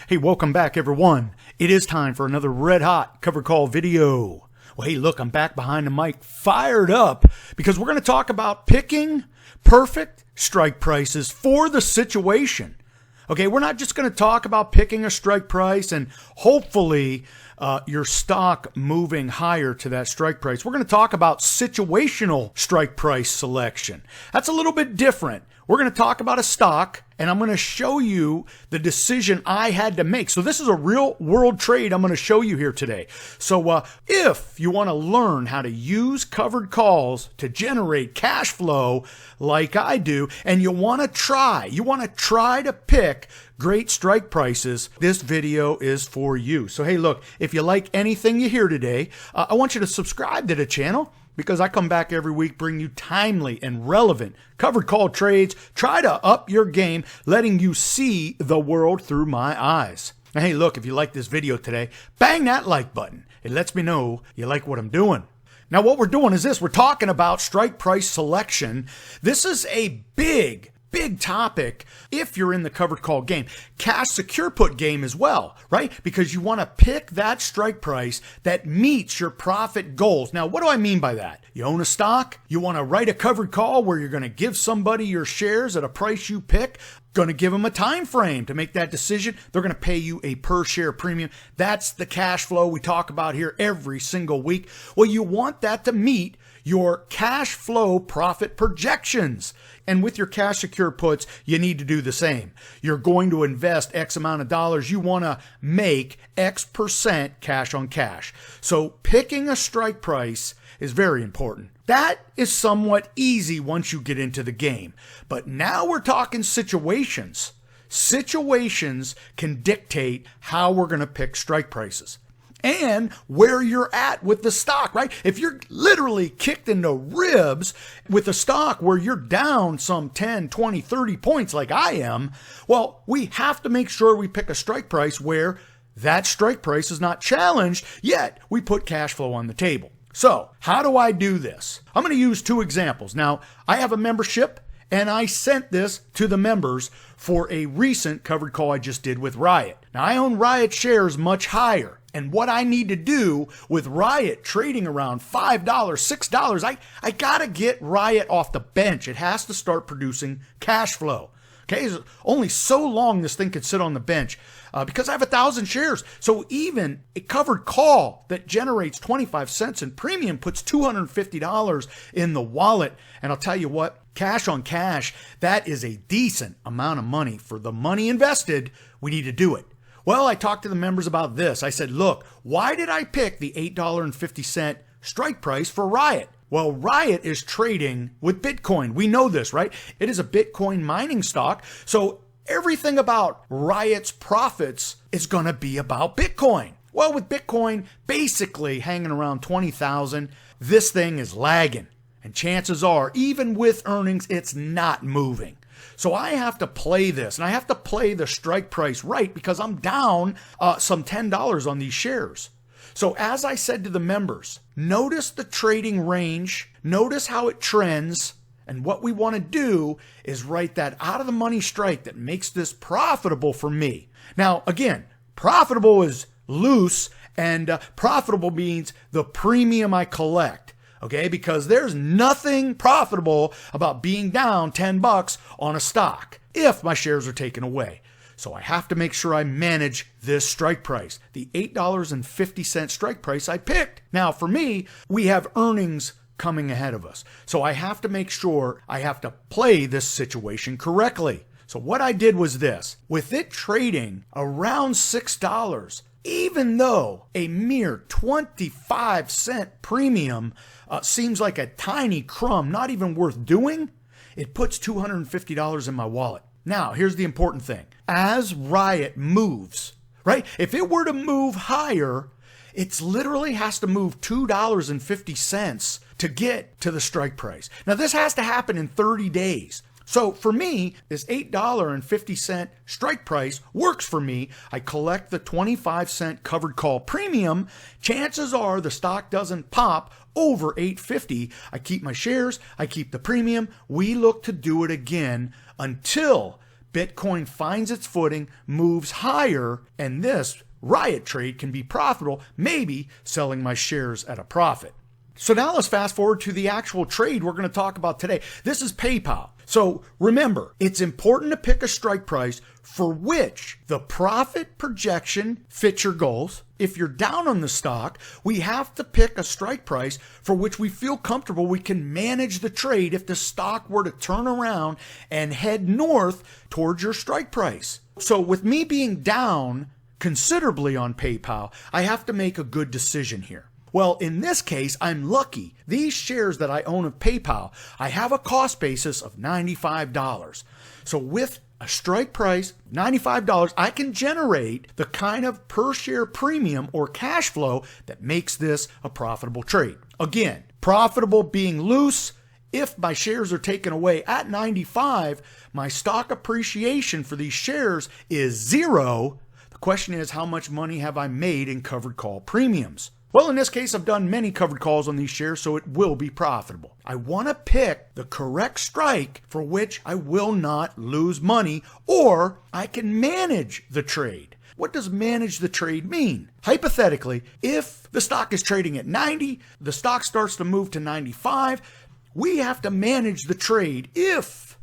Hey, welcome back, everyone. It is time for another red-hot cover call video. Well, hey, look, I'm back behind the mic, fired up, because we're going to talk about picking perfect strike prices for the situation. Okay, we're not just going to talk about picking a strike price and hopefully your stock moving higher to that strike price. We're going to talk about situational strike price selection. That's a little bit different. We're going to talk about a stock, and I'm going to show you the decision I had to make. So this is a real world trade I'm going to show you here today. So if you want to learn how to use covered calls to generate cash flow like I do, and you want to try to pick great strike prices, this video is for you. So hey, look, if you like anything you hear today, I want you to subscribe to the channel, because I come back every week, bring you timely and relevant covered call trades, try to up your game, letting you see the world through my eyes. Now, hey, look, if you like this video today, bang that like button. It lets me know you like what I'm doing. Now, what we're doing is this. We're talking about strike price selection. This is a big topic if you're in the covered call game. Cash secure put game as well, right? Because you want to pick that strike price that meets your profit goals. Now, what do I mean by that? You own a stock, you want to write a covered call where you're going to give somebody your shares at a price you pick, going to give them a time frame to make that decision. They're going to pay you a per share premium. That's the cash flow we talk about here every single week. Well, you want that to meet your cash flow profit projections. And with your cash secure puts, you need to do the same. You're going to invest X amount of dollars. You want to make X% cash on cash. So picking a strike price is very important. That is somewhat easy once you get into the game. But now we're talking situations. Situations can dictate how we're going to pick strike prices and where you're at with the stock, right? If you're literally kicked in the ribs with a stock where you're down some 10, 20, 30 points like I am, well, we have to make sure we pick a strike price where that strike price is not challenged, yet we put cash flow on the table. So how do I do this? I'm going to use two examples. Now, I have a membership, and I sent this to the members for a recent covered call I just did with Riot. Now, I own Riot shares much higher. And what I need to do with Riot trading around $5, $6, I got to get Riot off the bench. It has to start producing cash flow. Okay, it's only so long this thing could sit on the bench because I have 1,000 shares. So even a covered call that generates 25 cents in premium puts $250 in the wallet. And I'll tell you what, cash on cash, that is a decent amount of money. For the money invested, we need to do it. Well, I talked to the members about this. I said, look, why did I pick the $8.50 strike price for Riot? Well, Riot is trading with Bitcoin. We know this, right? It is a Bitcoin mining stock. So everything about Riot's profits is going to be about Bitcoin. Well, with Bitcoin basically hanging around 20,000, this thing is lagging. And chances are, even with earnings, it's not moving. So I have to play this, and I have to play the strike price right because I'm down some $10 on these shares. So as I said to the members, notice the trading range, notice how it trends, and what we want to do is write that out of the money strike that makes this profitable for me. Now, again, profitable is loose, and profitable means the premium I collect. Okay, because there's nothing profitable about being down $10 on a stock if my shares are taken away. So I have to make sure I manage this strike price, the $8.50 strike price I picked. Now, for me, we have earnings coming ahead of us. So I have to make sure I have to play this situation correctly. So what I did was this. With it trading around $6, even though a mere 25-cent premium seems like a tiny crumb, not even worth doing, it puts $250 in my wallet. Now, here's the important thing. As Riot moves, right? If it were to move higher, it literally has to move $2.50 to get to the strike price. Now, this has to happen in 30 days. So for me, this $8.50 strike price works for me. I collect the 25-cent covered call premium. Chances are the stock doesn't pop over 850, I keep my shares, I keep the premium. We look to do it again until Bitcoin finds its footing, moves higher, and this Riot trade can be profitable, maybe selling my shares at a profit. So now let's fast forward to the actual trade we're going to talk about today. This is PayPal. So remember, it's important to pick a strike price for which the profit projection fits your goals. If you're down on the stock, we have to pick a strike price for which we feel comfortable we can manage the trade if the stock were to turn around and head north towards your strike price. So with me being down considerably on PayPal, I have to make a good decision here. Well, in this case, I'm lucky. These shares that I own of PayPal, I have a cost basis of $95. So with a strike price, $95, I can generate the kind of per share premium or cash flow that makes this a profitable trade. Again, profitable being loose. If my shares are taken away at 95, my stock appreciation for these shares is zero. The question is, how much money have I made in covered call premiums? Well, in this case, I've done many covered calls on these shares, so it will be profitable. I want to pick the correct strike for which I will not lose money, or I can manage the trade. What does manage the trade mean? Hypothetically, if the stock is trading at 90, the stock starts to move to 95, we have to manage the trade if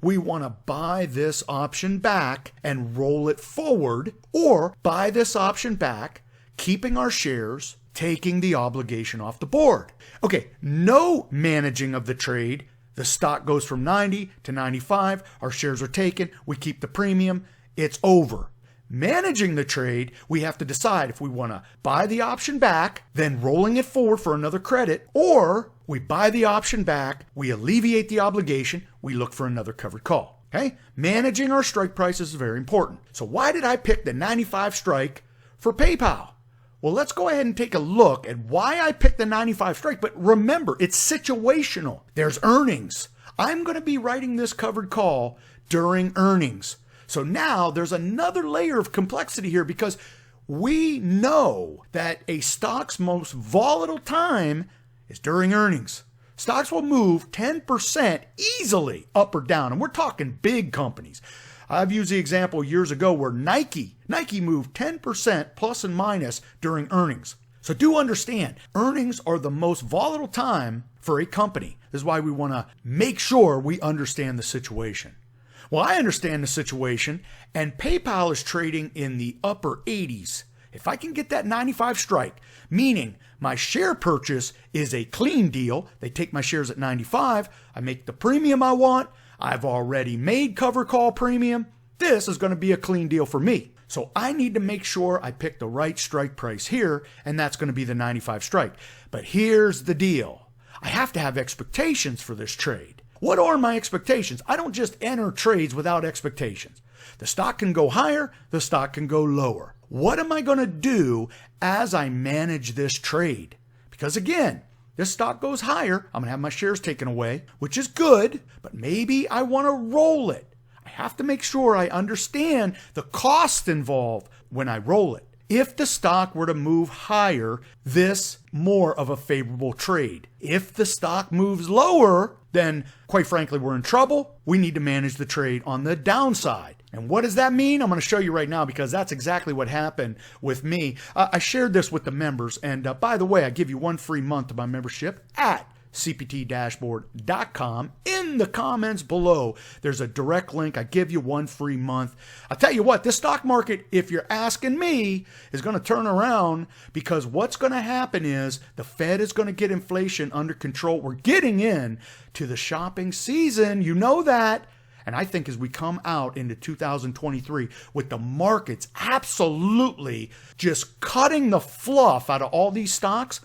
we want to buy this option back and roll it forward, or buy this option back, keeping our shares, taking the obligation off the board. Okay, no managing of the trade. The stock goes from 90 to 95. Our shares are taken. We keep the premium. It's over. Managing the trade, we have to decide if we want to buy the option back, then rolling it forward for another credit, or we buy the option back, we alleviate the obligation, we look for another covered call. Okay? Managing our strike price is very important. So why did I pick the 95 strike for PayPal? Well, let's go ahead and take a look at why I picked the 95 strike. But remember, it's situational. There's earnings. I'm going to be writing this covered call during earnings. So now there's another layer of complexity here because we know that a stock's most volatile time is during earnings. Stocks will move 10% easily up or down. And we're talking big companies. I've used the example years ago where Nike moved 10% plus and minus during earnings. So do understand, earnings are the most volatile time for a company. This is why we want to make sure we understand the situation. Well, I understand the situation, and PayPal is trading in the upper 80s. If I can get that 95 strike, meaning my share purchase is a clean deal, they take my shares at 95, I make the premium I want, I've already made cover call premium. This is going to be a clean deal for me. So I need to make sure I pick the right strike price here, and that's going to be the 95 strike. But here's the deal. I have to have expectations for this trade. What are my expectations? I don't just enter trades without expectations. The stock can go higher, the stock can go lower. What am I going to do as I manage this trade? Because again, this stock goes higher, I'm going to have my shares taken away, which is good, but maybe I want to roll it. I have to make sure I understand the cost involved when I roll it. If the stock were to move higher, this more of a favorable trade. If the stock moves lower, then quite frankly, we're in trouble. We need to manage the trade on the downside. And what does that mean? I'm going to show you right now because that's exactly what happened with me. I shared this with the members. And by the way, I give you one free month of my membership at cptdashboard.com. In the comments below, there's a direct link. I give you one free month. I'll tell you what, this stock market, if you're asking me, is going to turn around because what's going to happen is the Fed is going to get inflation under control. We're getting in to the shopping season. You know that. And I think as we come out into 2023 with the markets absolutely just cutting the fluff out of all these stocks,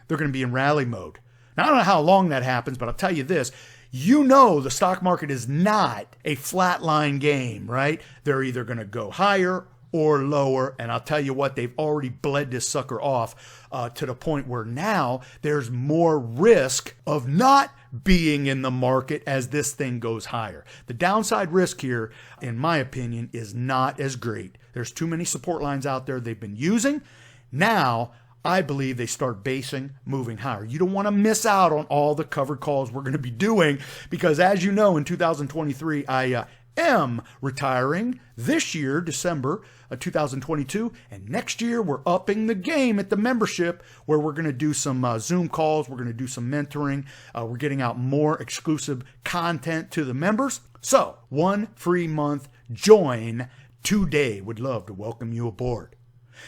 they're going to be in rally mode. Now, I don't know how long that happens, but I'll tell you this. You know the stock market is not a flatline game, right? They're either going to go higher or lower. And I'll tell you what, they've already bled this sucker off to the point where now there's more risk of not being in the market as this thing goes higher. The downside risk here, in my opinion, is not as great. There's too many support lines out there they've been using. Now, I believe they start basing, moving higher. You don't want to miss out on all the covered calls we're going to be doing because, as you know, in 2023, I am retiring this year, December of 2022, and next year we're upping the game at the membership where we're going to do some Zoom calls, we're going to do some mentoring, we're getting out more exclusive content to the members. So, 1 free month, join today. Would love to welcome you aboard.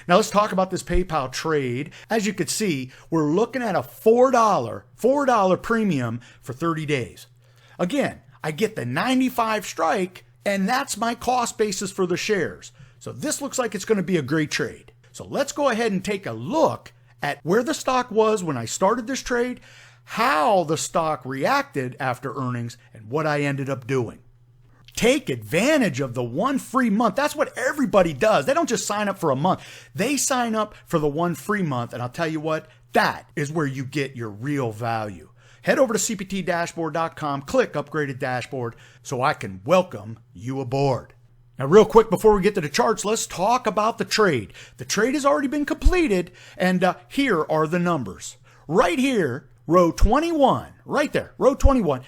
Now let's talk about this PayPal trade. As you can see, we're looking at a $4 premium for 30 days. Again, I get the 95 strike, and that's my cost basis for the shares. So this looks like it's going to be a great trade. So let's go ahead and take a look at where the stock was when I started this trade, how the stock reacted after earnings, and what I ended up doing. Take advantage of the 1 free month. That's what everybody does. They don't just sign up for a month. They sign up for the 1 free month. And I'll tell you what, that is where you get your real value. Head over to cptdashboard.com, click Upgraded Dashboard so I can welcome you aboard. Now, real quick, before we get to the charts, let's talk about the trade. The trade has already been completed, and here are the numbers. Right here, row 21, right there, row 21.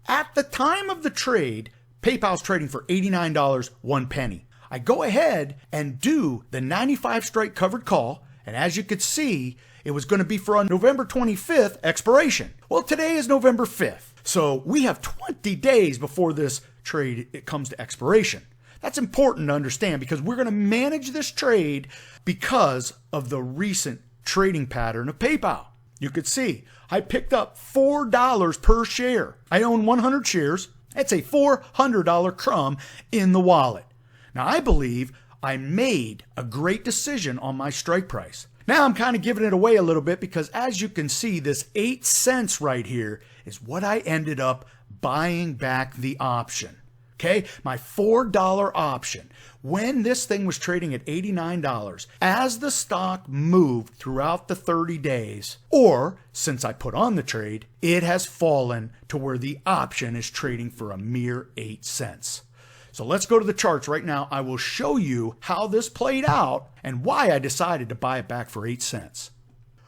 At the time of the trade, PayPal's trading for $89, 1 penny. I go ahead and do the 95 strike covered call, and as you could see, it was going to be for a November 25th expiration. Well, today is November 5th, so we have 20 days before this trade comes to expiration. That's important to understand because we're going to manage this trade because of the recent trading pattern of PayPal. You could see I picked up $4 per share. I own 100 shares. That's a $400 crumb in the wallet. Now, I believe I made a great decision on my strike price. Now, I'm kind of giving it away a little bit because, as you can see, this 8 cents right here is what I ended up buying back the option. Okay, my $4 option. When this thing was trading at $89, as the stock moved throughout the 30 days, or since I put on the trade, it has fallen to where the option is trading for a mere 8 cents. So let's go to the charts right now. I will show you how this played out and why I decided to buy it back for 8 cents.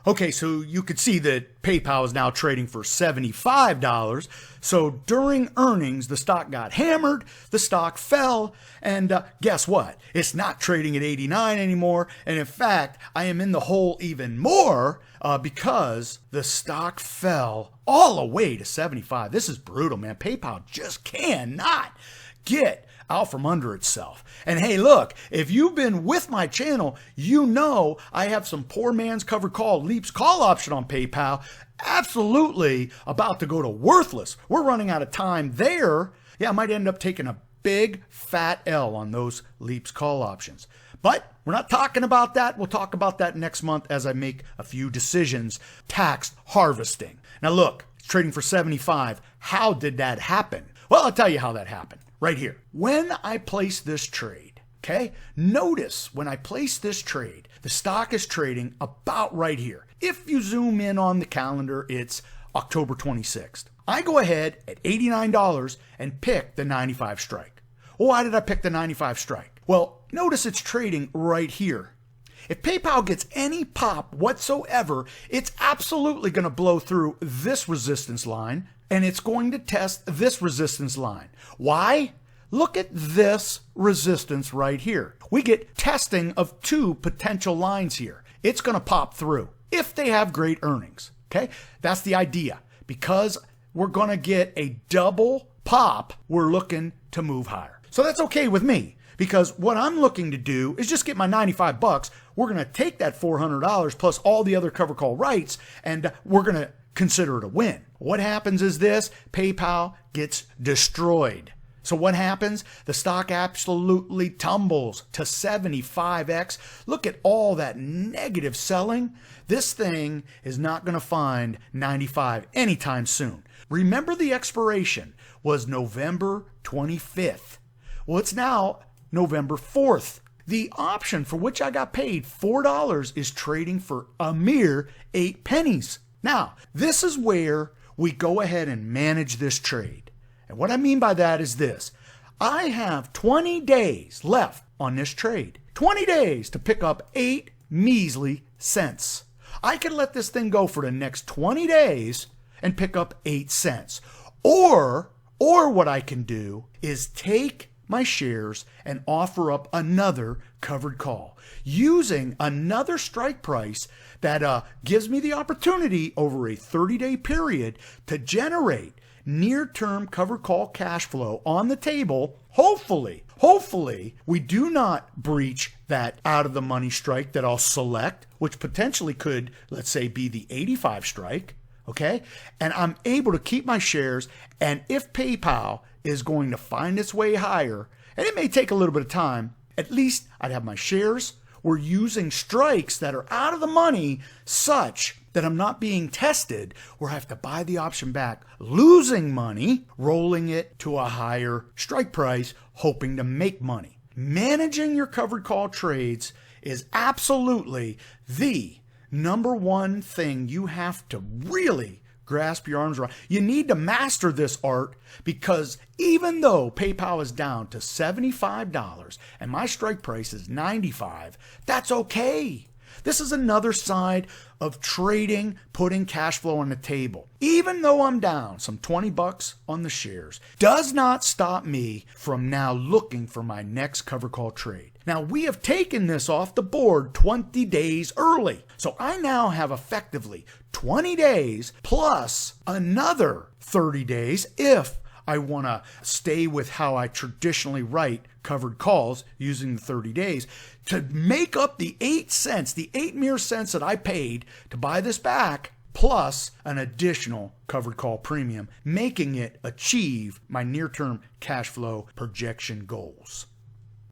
Okay, so you could see that PayPal is now trading for $75. So during earnings, the stock got hammered, the stock fell, and guess what? It's not trading at 89 anymore. And in fact, I am in the hole even more because the stock fell all the way to 75. This is brutal, man. PayPal just cannot get out from under itself. And hey, look, if you've been with my channel, you know I have some poor man's covered call, Leaps call option on PayPal, absolutely about to go to worthless. We're running out of time there. Yeah, I might end up taking a big fat L on those Leaps call options. But we're not talking about that. We'll talk about that next month as I make a few decisions. Tax harvesting. Now look, it's trading for 75. How did that happen? Well, I'll tell you how that happened. Right here. When I place this trade, okay, notice when I place this trade, the stock is trading about right here. If you zoom in on the calendar, it's October 26th. I go ahead at $89 and pick the 95 strike. Well, why did I pick the 95 strike? Well, notice it's trading right here. If PayPal gets any pop whatsoever, it's absolutely going to blow through this resistance line, and it's going to test this resistance line. Why? Look at this resistance right here. We get testing of 2 potential lines here. It's going to pop through if they have great earnings. Okay, that's the idea. Because we're going to get a double pop, we're looking to move higher. So that's okay with me. Because what I'm looking to do is just get my 95 bucks. We're going to take that $400 plus all the other cover call rights, and we're going to consider it a win. What happens is this: PayPal gets destroyed. So what happens? The stock absolutely tumbles to 75x. Look at all that negative selling. This thing is not going to find 95 anytime soon. Remember, the expiration was November 25th. Well, it's now November 4th. The option for which I got paid $4 is trading for a mere 8 pennies. Now, this is where we go ahead and manage this trade. And what I mean by that is this: I have 20 days left on this trade. 20 days to pick up 8 measly cents. I could let this thing go for the next 20 days and pick up 8 cents. Or what I can do is take my shares and offer up another covered call using another strike price that gives me the opportunity over a 30-day period to generate near-term covered call cash flow on the table. Hopefully, we do not breach that out-of-the-money strike that I'll select, which potentially could, let's say, be the 85 strike, okay? And I'm able to keep my shares, and if PayPal is going to find its way higher, and it may take a little bit of time, at least I'd have my shares. We're using strikes that are out of the money such that I'm not being tested where I have to buy the option back, losing money, rolling it to a higher strike price, hoping to make money. Managing your covered call trades is absolutely the number one thing you have to really grasp your arms around. You need to master this art, because even though PayPal is down to $75 and my strike price is $95, that's okay. This is another side of trading, putting cash flow on the table. Even though I'm down some $20 on the shares, does not stop me from now looking for my next cover call trade. Now, we have taken this off the board 20 days early. So I now have effectively 20 days plus another 30 days if I want to stay with how I traditionally write covered calls using the 30 days to make up the 8 cents, the 8 mere cents that I paid to buy this back, plus an additional covered call premium, making it achieve my near-term cash flow projection goals.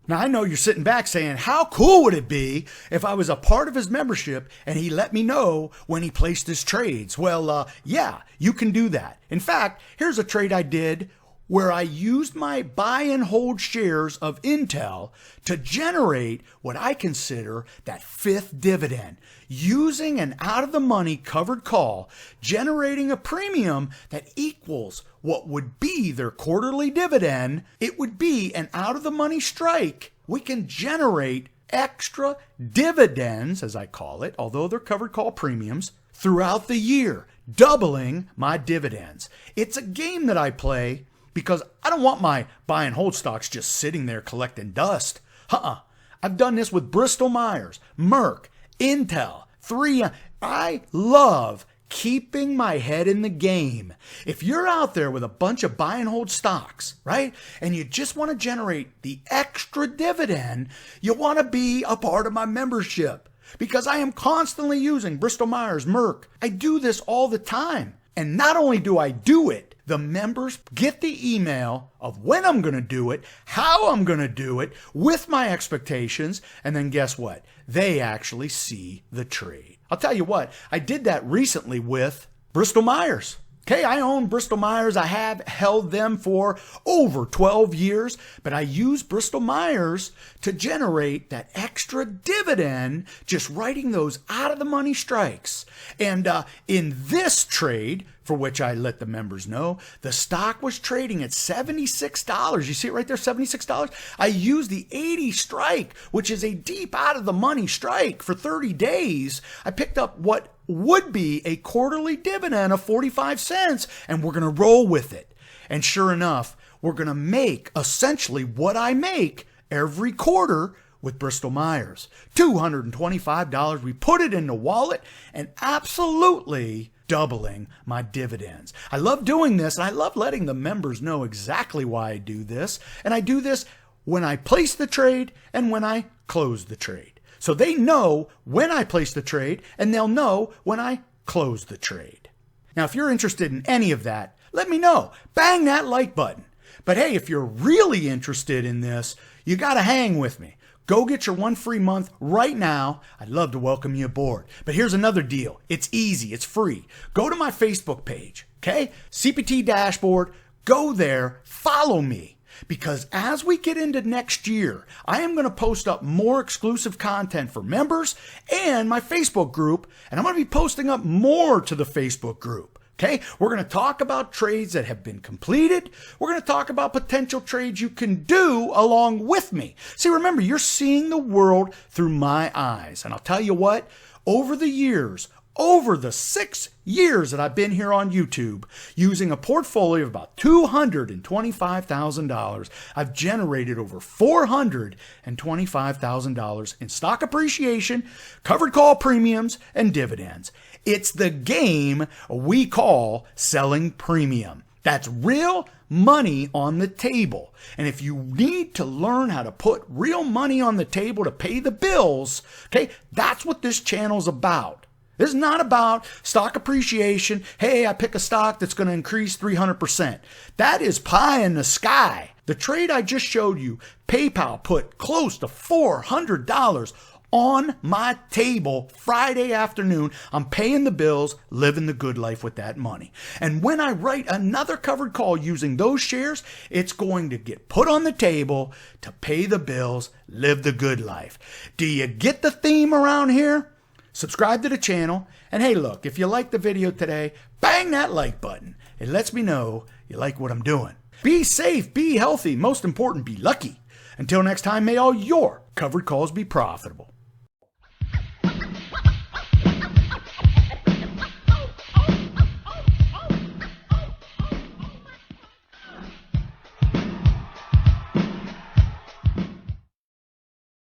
Now, I know you're sitting back saying, how cool would it be if I was a part of his membership and he let me know when he placed his trades? Well, yeah, you can do that. In fact, here's a trade I did where I used my buy and hold shares of Intel to generate what I consider that fifth dividend, using an out-of-the-money covered call, generating a premium that equals what would be their quarterly dividend. It would be an out-of-the-money strike. We can generate extra dividends, as I call it, although they're covered call premiums, throughout the year, doubling my dividends. It's a game that I play because I don't want my buy and hold stocks just sitting there collecting dust. I've done this with Bristol Myers, Merck, Intel, 3M. I love keeping my head in the game. If you're out there with a bunch of buy and hold stocks, right, and you just want to generate the extra dividend, you want to be a part of my membership, because I am constantly using Bristol Myers, Merck. I do this all the time. And not only do I do it, the members get the email of when I'm going to do it, how I'm going to do it, with my expectations, and then guess what? They actually see the trade. I'll tell you what, I did that recently with Bristol Myers. Okay, I own Bristol Myers. I have held them for over 12 years, but I use Bristol Myers to generate that extra dividend, just writing those out-of-the-money strikes. And in this trade, for which I let the members know, the stock was trading at $76. You see it right there, $76? I used the 80 strike, which is a deep out-of-the-money strike for 30 days. I picked up what would be a quarterly dividend of 45 cents, and we're going to roll with it. And sure enough, we're going to make essentially what I make every quarter with Bristol Myers. $225. We put it in the wallet and absolutely doubling my dividends. I love doing this, and I love letting the members know exactly why I do this. And I do this when I place the trade and when I close the trade. So they know when I place the trade, and they'll know when I close the trade. Now, if you're interested in any of that, let me know. Bang that like button. But hey, if you're really interested in this, you got to hang with me. Go get your 1 free month right now. I'd love to welcome you aboard. But here's another deal. It's easy. It's free. Go to my Facebook page, okay? CPT Dashboard. Go there. Follow me. Because as we get into next year, I am going to post up more exclusive content for members and my Facebook group, and I'm going to be posting up more to the Facebook group. Okay, we're going to talk about trades that have been completed. We're going to talk about potential trades you can do along with me. See, remember, you're seeing the world through my eyes. And I'll tell you what, over the years, over the 6 years that I've been here on YouTube, using a portfolio of about $225,000, I've generated over $425,000 in stock appreciation, covered call premiums, and dividends. It's the game we call selling premium. That's real money on the table. And if you need to learn how to put real money on the table to pay the bills, okay, that's what this channel's about. This is not about stock appreciation. Hey, I pick a stock that's going to increase 300%. That is pie in the sky. The trade I just showed you, PayPal put close to $400 on my table Friday afternoon. I'm paying the bills, living the good life with that money. And when I write another covered call using those shares, it's going to get put on the table to pay the bills, live the good life. Do you get the theme around here? Subscribe to the channel. And hey, look, if you like the video today, bang that like button. It lets me know you like what I'm doing. Be safe, be healthy, most important, be lucky. Until next time, may all your covered calls be profitable.